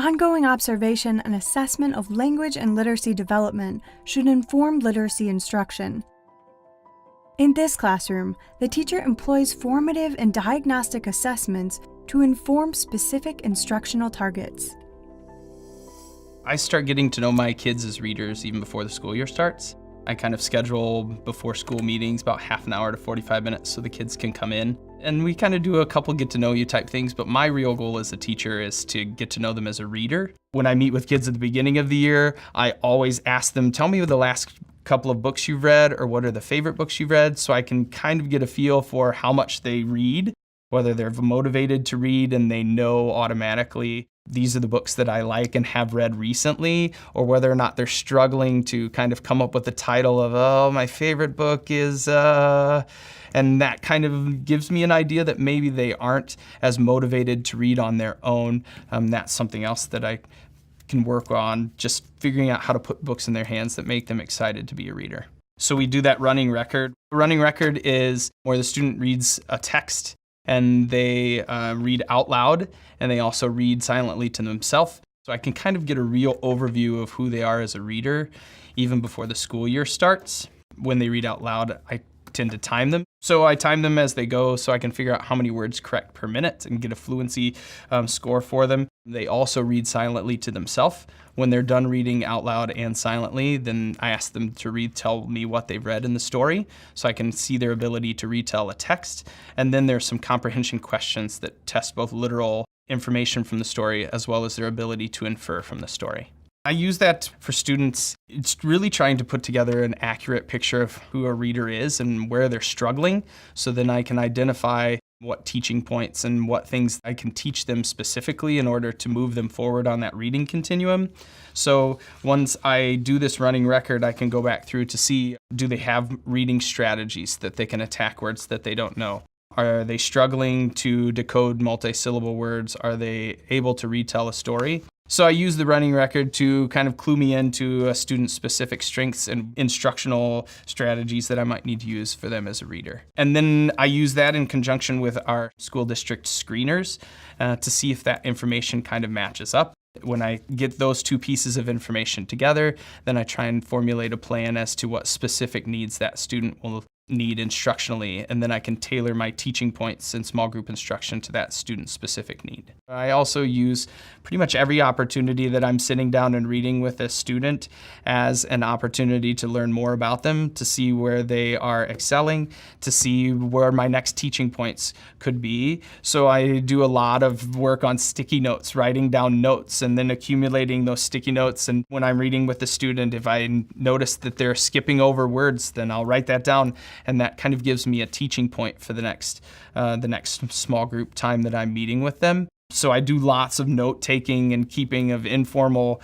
Ongoing observation and assessment of language and literacy development should inform literacy instruction. In this classroom, the teacher employs formative and diagnostic assessments to inform specific instructional targets. I start getting to know my kids as readers even before the school year starts. I kind of schedule before school meetings about half an hour to 45 minutes so the kids can come in. And we kind of do a couple get to know you type things, but my real goal as a teacher is to get to know them as a reader. When I meet with kids at the beginning of the year, I always ask them, tell me the last couple of books you've read or what are the favorite books you've read, so I can kind of get a feel for how much they read, whether they're motivated to read and they know automatically these are the books that I like and have read recently, or whether or not they're struggling to kind of come up with the title of, oh, my favorite book is, and that kind of gives me an idea that maybe they aren't as motivated to read on their own. That's something else that I can work on, just figuring out how to put books in their hands that make them excited to be a reader. So we do that running record. Running record is where the student reads a text and they read out loud, and they also read silently to themselves. So I can kind of get a real overview of who they are as a reader even before the school year starts. When they read out loud, I tend to time them. So I time them as they go so I can figure out how many words correct per minute and get a fluency score for them. They also read silently to themselves. When they're done reading out loud and silently, then I ask them to tell me what they've read in the story so I can see their ability to retell a text. And then there's some comprehension questions that test both literal information from the story as well as their ability to infer from the story. I use that for students. It's really trying to put together an accurate picture of who a reader is and where they're struggling, so then I can identify what teaching points and what things I can teach them specifically in order to move them forward on that reading continuum. So once I do this running record, I can go back through to see, do they have reading strategies that they can attack words that they don't know? Are they struggling to decode multi-syllable words? Are they able to retell a story? So I use the running record to kind of clue me into a student's specific strengths and instructional strategies that I might need to use for them as a reader. And then I use that in conjunction with our school district screeners to see if that information kind of matches up. When I get those two pieces of information together, then I try and formulate a plan as to what specific needs that student will need instructionally, and then I can tailor my teaching points in small group instruction to that student's specific need. I also use pretty much every opportunity that I'm sitting down and reading with a student as an opportunity to learn more about them, to see where they are excelling, to see where my next teaching points could be. So I do a lot of work on sticky notes, writing down notes and then accumulating those sticky notes. And when I'm reading with the student, if I notice that they're skipping over words, then I'll write that down. And that kind of gives me a teaching point for the next small group time that I'm meeting with them. So I do lots of note taking and keeping of informal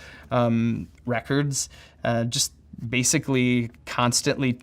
records, just basically constantly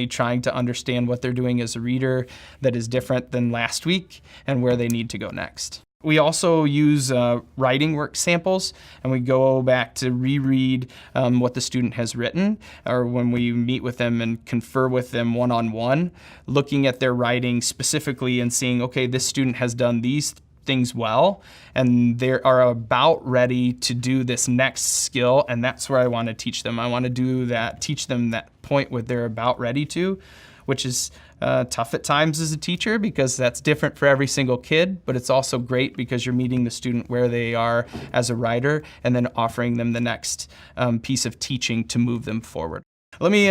trying to understand what they're doing as a reader that is different than last week and where they need to go next. We also use writing work samples, and we go back to reread what the student has written, or when we meet with them and confer with them one-on-one, looking at their writing specifically and seeing, okay, this student has done these things well, and they are about ready to do this next skill, and that's where I want to teach them. I want to do that, teach them that point where they're about ready to, which is tough at times as a teacher because that's different for every single kid, but it's also great because you're meeting the student where they are as a writer and then offering them the next piece of teaching to move them forward. Let me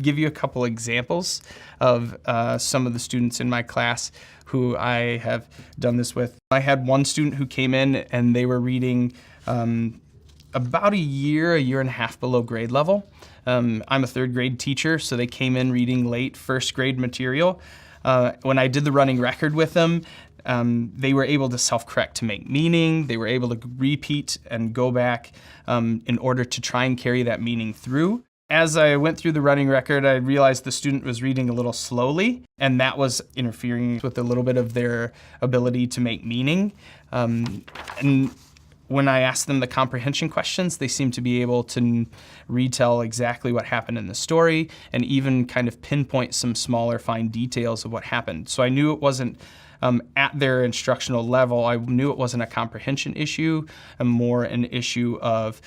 give you a couple examples of some of the students in my class who I have done this with. I had one student who came in and they were reading about a year and a half below grade level. I'm a third grade teacher, so they came in reading late first grade material. When I did the running record with them, they were able to self-correct to make meaning. They were able to repeat and go back in order to try and carry that meaning through. As I went through the running record, I realized the student was reading a little slowly, and that was interfering with a little bit of their ability to make meaning. And when I asked them the comprehension questions, they seemed to be able to retell exactly what happened in the story and even kind of pinpoint some smaller fine details of what happened. So I knew it wasn't at their instructional level, I knew it wasn't a comprehension issue, and more an issue of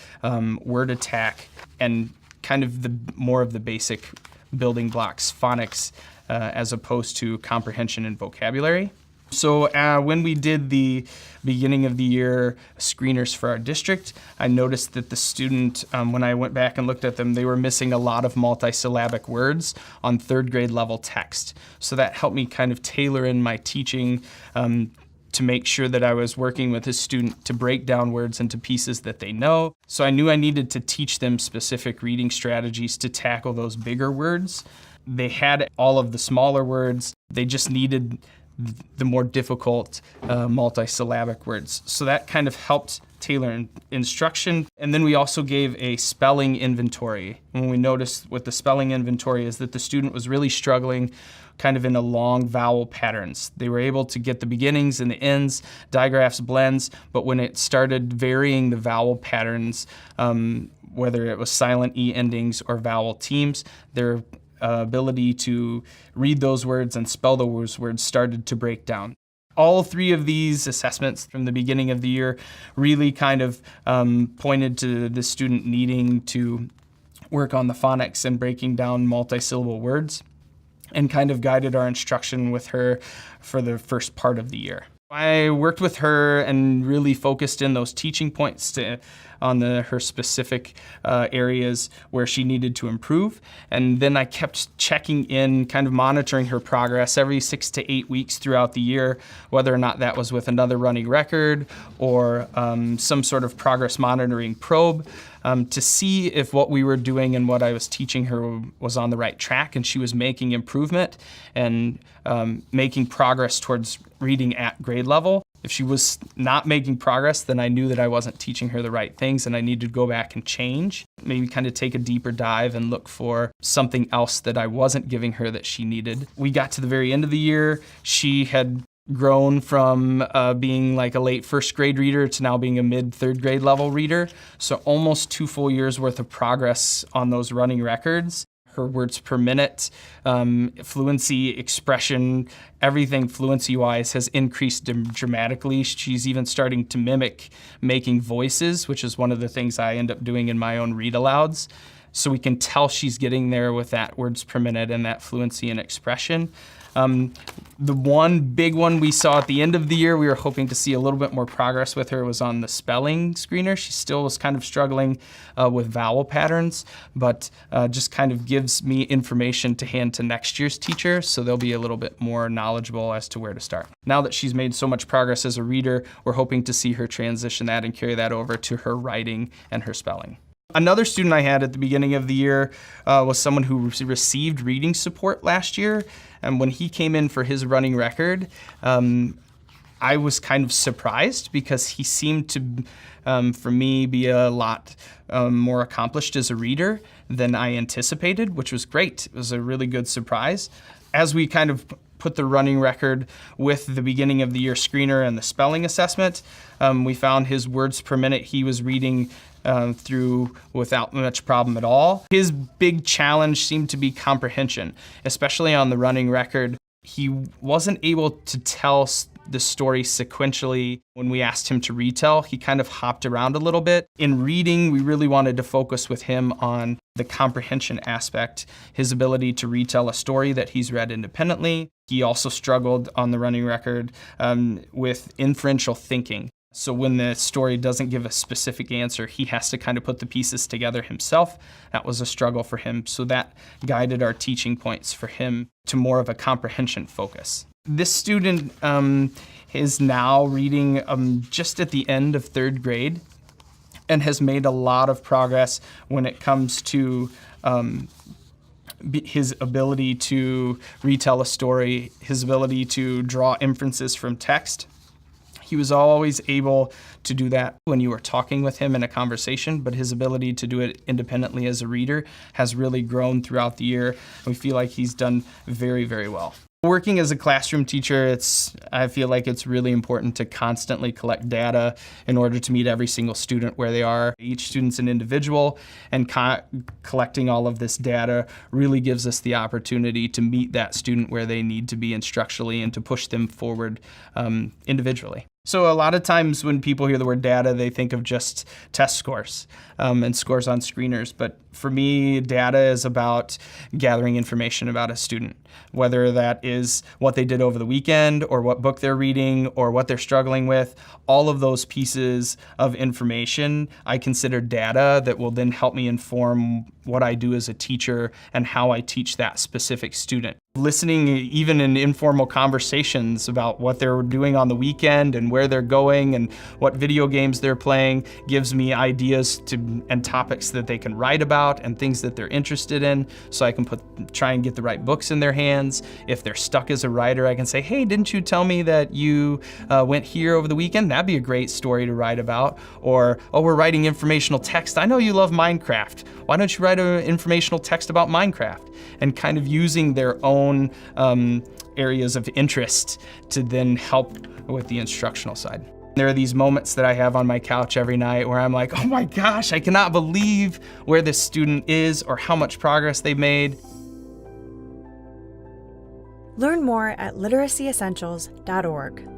word attack and kind of more of the basic building blocks, phonics, as opposed to comprehension and vocabulary. So when we did the beginning of the year screeners for our district, I noticed that the student, when I went back and looked at them, they were missing a lot of multisyllabic words on third grade level text. So that helped me kind of tailor in my teaching to make sure that I was working with a student to break down words into pieces that they know. So I knew I needed to teach them specific reading strategies to tackle those bigger words. They had all of the smaller words. They just needed the more difficult multisyllabic words. So that kind of helped tailor instruction. And then we also gave a spelling inventory. And we noticed with the spelling inventory is that the student was really struggling kind of in a long vowel patterns. They were able to get the beginnings and the ends, digraphs, blends, but when it started varying the vowel patterns, whether it was silent E endings or vowel teams, their ability to read those words and spell those words started to break down. All three of these assessments from the beginning of the year really kind of pointed to the student needing to work on the phonics and breaking down multisyllable words, and kind of guided our instruction with her for the first part of the year. I worked with her and really focused in those teaching points on her specific areas where she needed to improve. And then I kept checking in, kind of monitoring her progress every 6 to 8 weeks throughout the year, whether or not that was with another running record or some sort of progress monitoring probe, to see if what we were doing and what I was teaching her was on the right track and she was making improvement and making progress towards reading at grade level. If she was not making progress, then I knew that I wasn't teaching her the right things and I needed to go back and change, maybe kind of take a deeper dive and look for something else that I wasn't giving her that she needed. We got to the very end of the year. She had grown from being like a late first grade reader to now being a mid third grade level reader. So almost 2 full years worth of progress on those running records. Her words per minute, fluency, expression, everything fluency-wise has increased dramatically. She's even starting to mimic making voices, which is one of the things I end up doing in my own read-alouds. So we can tell she's getting there with that words per minute and that fluency and expression. The one big one we saw at the end of the year, we were hoping to see a little bit more progress with her, was on the spelling screener. She still was kind of struggling with vowel patterns, but just kind of gives me information to hand to next year's teacher, so they'll be a little bit more knowledgeable as to where to start. Now that she's made so much progress as a reader, we're hoping to see her transition that and carry that over to her writing and her spelling. Another student I had at the beginning of the year was someone who received reading support last year. And when he came in for his running record, I was kind of surprised because he seemed to, for me, be a lot more accomplished as a reader than I anticipated, which was great. It was a really good surprise. As we kind of put the running record with the beginning of the year screener and the spelling assessment, we found his words per minute he was reading through without much problem at all. His big challenge seemed to be comprehension, especially on the running record. He wasn't able to tell the story sequentially. When we asked him to retell, he kind of hopped around a little bit. In reading, we really wanted to focus with him on the comprehension aspect, his ability to retell a story that he's read independently. He also struggled on the running record with inferential thinking. So when the story doesn't give a specific answer, he has to kind of put the pieces together himself. That was a struggle for him. So that guided our teaching points for him to more of a comprehension focus. This student is now reading just at the end of third grade and has made a lot of progress when it comes to his ability to retell a story, his ability to draw inferences from text. He was always able to do that when you were talking with him in a conversation, but his ability to do it independently as a reader has really grown throughout the year. We feel like he's done very, very well. Working as a classroom teacher, I feel like it's really important to constantly collect data in order to meet every single student where they are. Each student's an individual, and collecting all of this data really gives us the opportunity to meet that student where they need to be instructionally and to push them forward individually. So a lot of times when people hear the word data, they think of just test scores and scores on screeners. But for me, data is about gathering information about a student, whether that is what they did over the weekend or what book they're reading or what they're struggling with. All of those pieces of information I consider data that will then help me inform what I do as a teacher and how I teach that specific student. Listening even in informal conversations about what they're doing on the weekend and where they're going and what video games they're playing gives me ideas and topics that they can write about and things that they're interested in, so I can try and get the right books in their hands. If they're stuck as a writer, I can say, hey, didn't you tell me that you went here over the weekend? That'd be a great story to write about. Or, oh, we're writing informational text. I know you love Minecraft. Why don't you write an informational text about Minecraft? And kind of using their own areas of interest to then help with the instructional side. There are these moments that I have on my couch every night where I'm like, oh my gosh, I cannot believe where this student is or how much progress they've made. Learn more at literacyessentials.org.